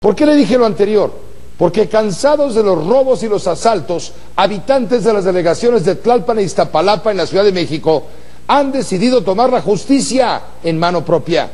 ¿Por qué le dije lo anterior? Porque cansados de los robos y los asaltos, habitantes de las delegaciones de Tlalpan e Iztapalapa en la Ciudad de México han decidido tomar la justicia en mano propia.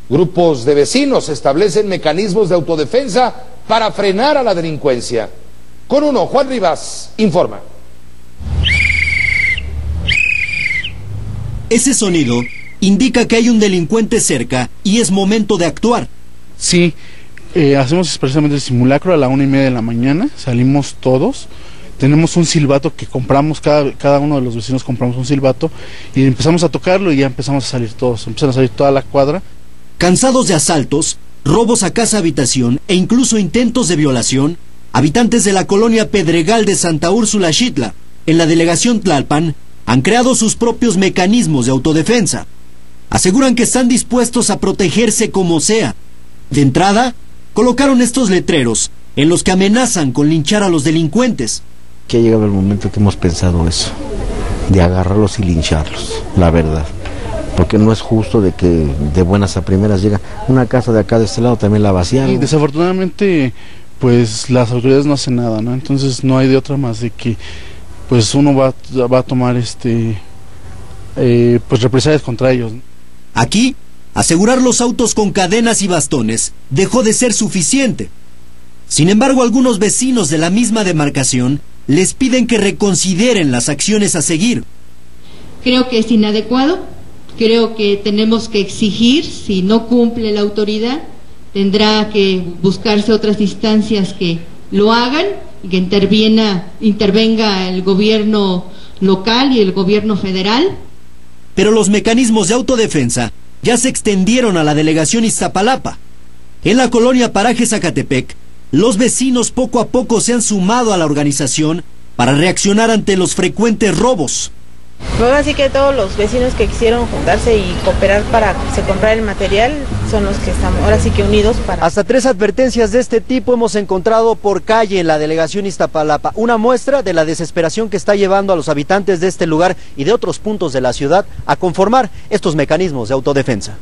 Grupos de vecinos establecen mecanismos de autodefensa para frenar a la delincuencia. Con uno, Juan Rivas informa. Ese sonido indica que hay un delincuente cerca y es momento de actuar. Sí, hacemos precisamente el simulacro a la 1:30 de la mañana, salimos todos, tenemos un silbato que compramos, cada uno de los vecinos compramos un silbato y empezamos a tocarlo y ya empezamos a salir todos, empiezan a salir toda la cuadra. Cansados de asaltos, robos a casa-habitación e incluso intentos de violación, habitantes de la colonia Pedregal de Santa Úrsula Xitla, en la delegación Tlalpan, han creado sus propios mecanismos de autodefensa. Aseguran que están dispuestos a protegerse como sea. De entrada, colocaron estos letreros en los que amenazan con linchar a los delincuentes. Que ha llegado el momento que hemos pensado eso, de agarrarlos y lincharlos, la verdad. Porque no es justo de que de buenas a primeras llega una casa de acá de este lado, también la vaciaron. Y desafortunadamente, pues las autoridades no hacen nada, ¿no? Entonces no hay de otra más de que pues uno va a tomar pues represalias contra ellos. Aquí, asegurar los autos con cadenas y bastones dejó de ser suficiente. Sin embargo, algunos vecinos de la misma demarcación les piden que reconsideren las acciones a seguir. Creo que es inadecuado, creo que tenemos que exigir, si no cumple la autoridad, tendrá que buscarse otras instancias que lo hagan y que intervenga el gobierno local y el gobierno federal. Pero los mecanismos de autodefensa ya se extendieron a la delegación Iztapalapa. En la colonia Paraje Zacatepec, los vecinos poco a poco se han sumado a la organización para reaccionar ante los frecuentes robos. Bueno, así que todos los vecinos que quisieron juntarse y cooperar para que se comprara el material son los que estamos ahora sí que unidos para... Hasta 3 advertencias de este tipo hemos encontrado por calle en la delegación Iztapalapa, una muestra de la desesperación que está llevando a los habitantes de este lugar y de otros puntos de la ciudad a conformar estos mecanismos de autodefensa.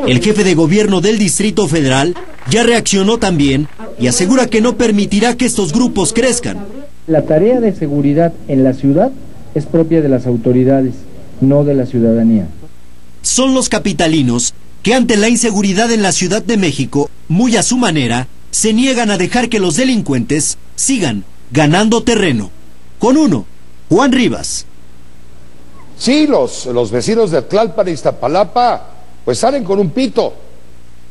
El jefe de gobierno del Distrito Federal ya reaccionó también y asegura que no permitirá que estos grupos crezcan. La tarea de seguridad en la ciudad es propia de las autoridades, no de la ciudadanía. Son los capitalinos que ante la inseguridad en la Ciudad de México, muy a su manera, se niegan a dejar que los delincuentes sigan ganando terreno. Con uno, Juan Rivas. Sí, los vecinos de Tlalpan e Iztapalapa pues salen con un pito,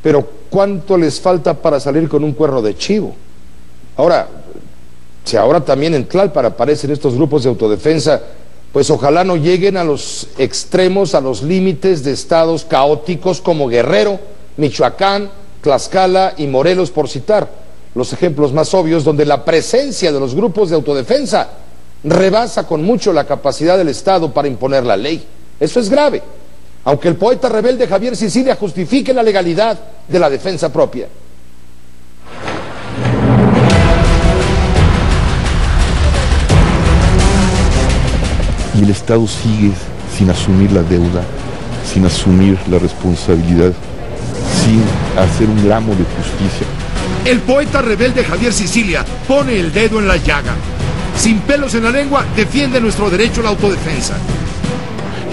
pero ¿cuánto les falta para salir con un cuerno de chivo? Ahora, si ahora también en Tlalpan aparecen estos grupos de autodefensa, pues ojalá no lleguen a los extremos, a los límites de estados caóticos como Guerrero, Michoacán, Tlaxcala y Morelos, por citar los ejemplos más obvios, donde la presencia de los grupos de autodefensa rebasa con mucho la capacidad del Estado para imponer la ley. Eso es grave, aunque el poeta rebelde Javier Sicilia justifique la legalidad de la defensa propia. Y el Estado sigue sin asumir la deuda, sin asumir la responsabilidad, sin hacer un gramo de justicia. El poeta rebelde Javier Sicilia pone el dedo en la llaga. Sin pelos en la lengua, defiende nuestro derecho a la autodefensa.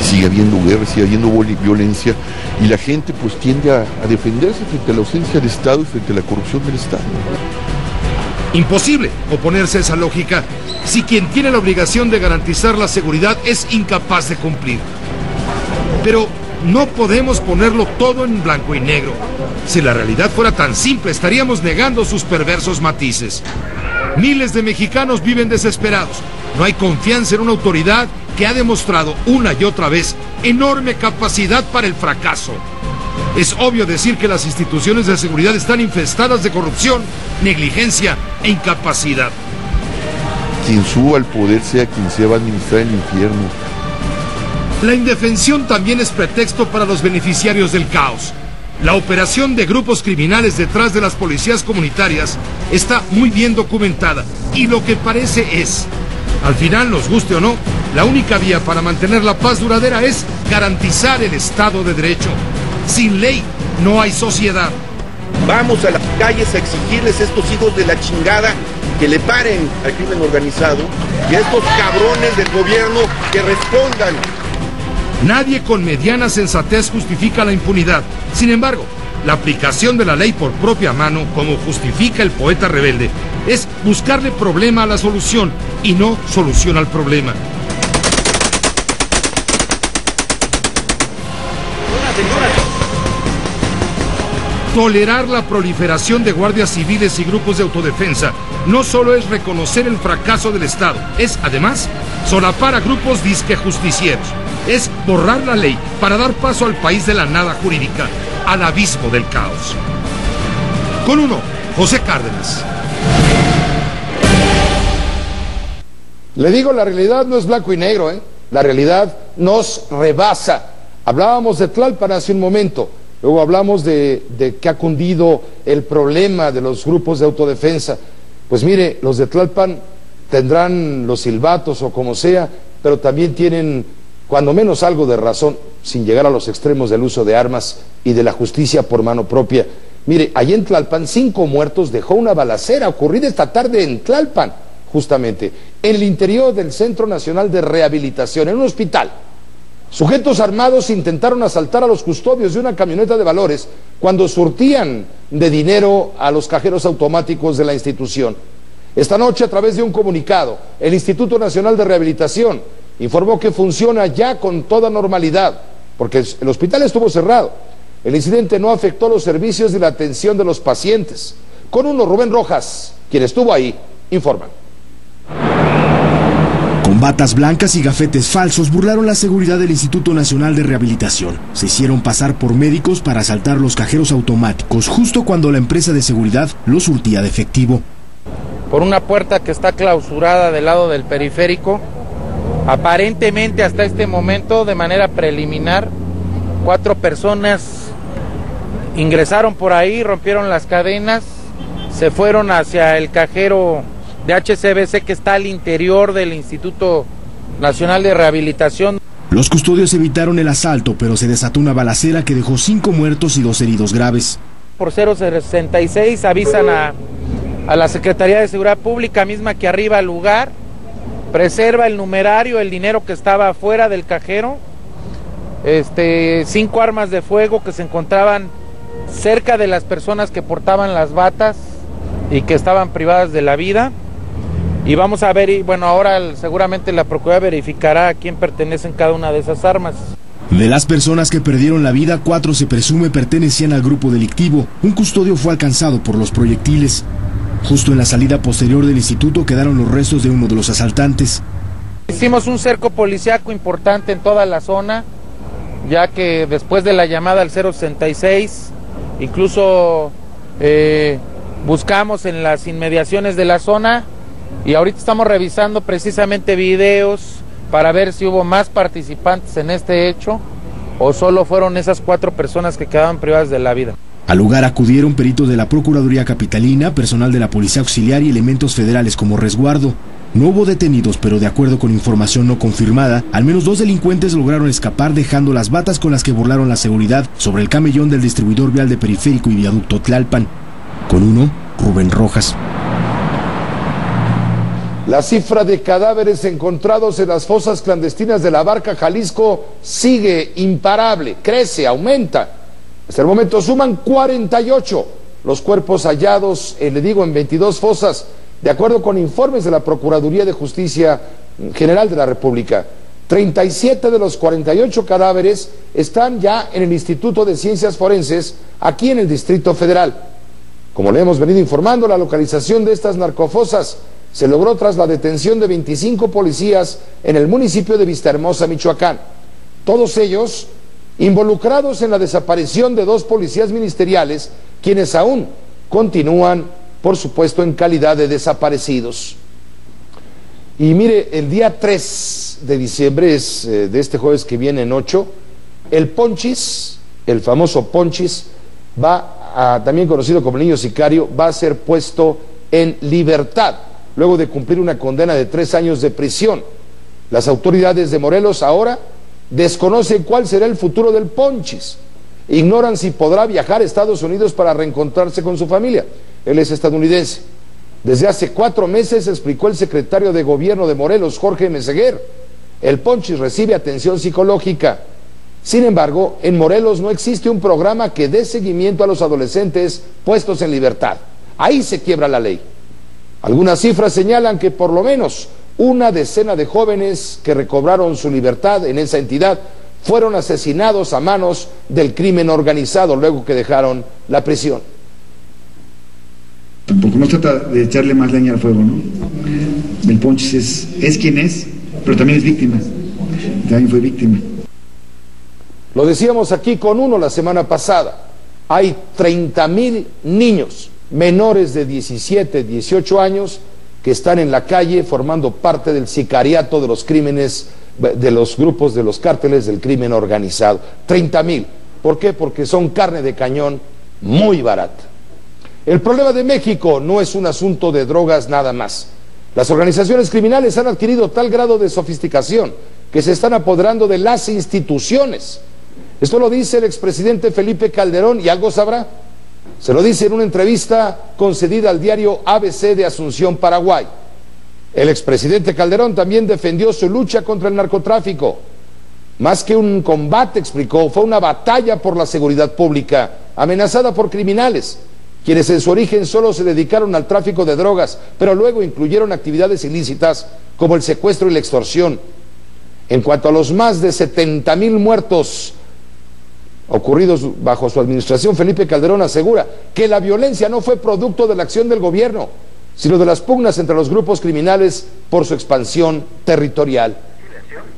Sigue habiendo guerra, sigue habiendo violencia, y la gente pues tiende a defenderse frente a la ausencia del Estado y frente a la corrupción del Estado. Imposible oponerse a esa lógica si quien tiene la obligación de garantizar la seguridad es incapaz de cumplir. Pero no podemos ponerlo todo en blanco y negro. Si la realidad fuera tan simple, estaríamos negando sus perversos matices. Miles de mexicanos viven desesperados. No hay confianza en una autoridad que ha demostrado una y otra vez enorme capacidad para el fracaso. Es obvio decir que las instituciones de seguridad están infestadas de corrupción, negligencia e incapacidad. Quien suba al poder, sea quien sea, va a administrar el infierno. La indefensión también es pretexto para los beneficiarios del caos. La operación de grupos criminales detrás de las policías comunitarias está muy bien documentada y lo que parece es, al final, nos guste o no, la única vía para mantener la paz duradera es garantizar el Estado de Derecho. Sin ley no hay sociedad. Vamos a las calles a exigirles a estos hijos de la chingada que le paren al crimen organizado y a estos cabrones del gobierno que respondan. Nadie con mediana sensatez justifica la impunidad. Sin embargo, la aplicación de la ley por propia mano, como justifica el poeta rebelde, es buscarle problema a la solución y no solución al problema. Tolerar la proliferación de guardias civiles y grupos de autodefensa no solo es reconocer el fracaso del Estado, es además solapar a grupos disque justicieros, es borrar la ley para dar paso al país de la nada jurídica, al abismo del caos. Con uno, José Cárdenas. Le digo, la realidad no es blanco y negro, La realidad nos rebasa. Hablábamos de Tlalpan hace un momento. Luego hablamos de que ha cundido el problema de los grupos de autodefensa. Pues mire, los de Tlalpan tendrán los silbatos o como sea, pero también tienen cuando menos algo de razón, sin llegar a los extremos del uso de armas y de la justicia por mano propia. Mire, allí en Tlalpan 5 muertos dejó una balacera ocurrida esta tarde en Tlalpan, justamente, en el interior del Centro Nacional de Rehabilitación, en un hospital. Sujetos armados intentaron asaltar a los custodios de una camioneta de valores cuando surtían de dinero a los cajeros automáticos de la institución. Esta noche, a través de un comunicado, el Instituto Nacional de Rehabilitación informó que funciona ya con toda normalidad, porque el hospital estuvo cerrado. El incidente no afectó los servicios ni la atención de los pacientes. Con uno, Rubén Rojas, quien estuvo ahí, informan. Con batas blancas y gafetes falsos burlaron la seguridad del Instituto Nacional de Rehabilitación. Se hicieron pasar por médicos para asaltar los cajeros automáticos justo cuando la empresa de seguridad los surtía de efectivo. Por una puerta que está clausurada del lado del periférico, aparentemente hasta este momento, de manera preliminar, 4 personas ingresaron por ahí, rompieron las cadenas, se fueron hacia el cajero de HCBC que está al interior del Instituto Nacional de Rehabilitación. Los custodios evitaron el asalto, pero se desató una balacera que dejó 5 muertos y 2 heridos graves. Por 066 avisan a la Secretaría de Seguridad Pública misma que arriba al lugar, preserva el numerario, el dinero que estaba afuera del cajero, 5 armas de fuego que se encontraban cerca de las personas que portaban las batas y que estaban privadas de la vida. Y vamos a ver, bueno, ahora seguramente la Procuraduría verificará a quién pertenecen cada una de esas armas. De las personas que perdieron la vida, 4 se presume pertenecían al grupo delictivo. Un custodio fue alcanzado por los proyectiles. Justo en la salida posterior del instituto quedaron los restos de uno de los asaltantes. Hicimos un cerco policíaco importante en toda la zona, ya que después de la llamada al 066, incluso buscamos en las inmediaciones de la zona y ahorita estamos revisando precisamente videos para ver si hubo más participantes en este hecho o solo fueron esas 4 personas que quedaban privadas de la vida. Al lugar acudieron peritos de la Procuraduría Capitalina, personal de la Policía Auxiliar y elementos federales como resguardo. No hubo detenidos, pero de acuerdo con información no confirmada, al menos 2 delincuentes lograron escapar dejando las batas con las que burlaron la seguridad sobre el camellón del distribuidor vial de Periférico y Viaducto Tlalpan. Con uno, Rubén Rojas. La cifra de cadáveres encontrados en las fosas clandestinas de la Barca, Jalisco, sigue imparable, crece, aumenta. Hasta el momento suman 48 los cuerpos hallados, en 22 fosas, de acuerdo con informes de la Procuraduría de Justicia General de la República. 37 de los 48 cadáveres están ya en el Instituto de Ciencias Forenses, aquí en el Distrito Federal. Como le hemos venido informando, la localización de estas narcofosas se logró tras la detención de 25 policías en el municipio de Vistahermosa, Michoacán. Todos ellos involucrados en la desaparición de 2 policías ministeriales, quienes aún continúan, por supuesto, en calidad de desaparecidos. Y mire, el día 3 de diciembre, es de este jueves que viene en 8, el Ponchis, el famoso Ponchis, también conocido como el niño sicario, va a ser puesto en libertad, luego de cumplir una condena de 3 años de prisión. Las autoridades de Morelos ahora desconocen cuál será el futuro del Ponchis. Ignoran si podrá viajar a Estados Unidos para reencontrarse con su familia. Él es estadounidense. Desde hace 4 meses, explicó el secretario de Gobierno de Morelos, Jorge Meseguer, el Ponchis recibe atención psicológica. Sin embargo, en Morelos no existe un programa que dé seguimiento a los adolescentes puestos en libertad. Ahí se quiebra la ley. Algunas cifras señalan que por lo menos 1 decena de jóvenes que recobraron su libertad en esa entidad fueron asesinados a manos del crimen organizado luego que dejaron la prisión. Tampoco no trata de echarle más leña al fuego, ¿no? El Ponchis es quien es, pero también es víctima. También fue víctima. Lo decíamos aquí con uno la semana pasada. Hay 30,000 niños menores de 17, 18 años que están en la calle formando parte del sicariato de los crímenes, de los grupos de los cárteles del crimen organizado. 30,000. ¿Por qué? Porque son carne de cañón muy barata. El problema de México no es un asunto de drogas nada más. Las organizaciones criminales han adquirido tal grado de sofisticación que se están apoderando de las instituciones. Esto lo dice el expresidente Felipe Calderón, y algo sabrá. Se lo dice en una entrevista concedida al diario ABC de Asunción, Paraguay. El expresidente Calderón también defendió su lucha contra el narcotráfico. Más que un combate, explicó, fue una batalla por la seguridad pública, amenazada por criminales, quienes en su origen solo se dedicaron al tráfico de drogas, pero luego incluyeron actividades ilícitas como el secuestro y la extorsión. En cuanto a los más de 70,000 muertos ocurridos bajo su administración, Felipe Calderón asegura que la violencia no fue producto de la acción del gobierno, sino de las pugnas entre los grupos criminales por su expansión territorial.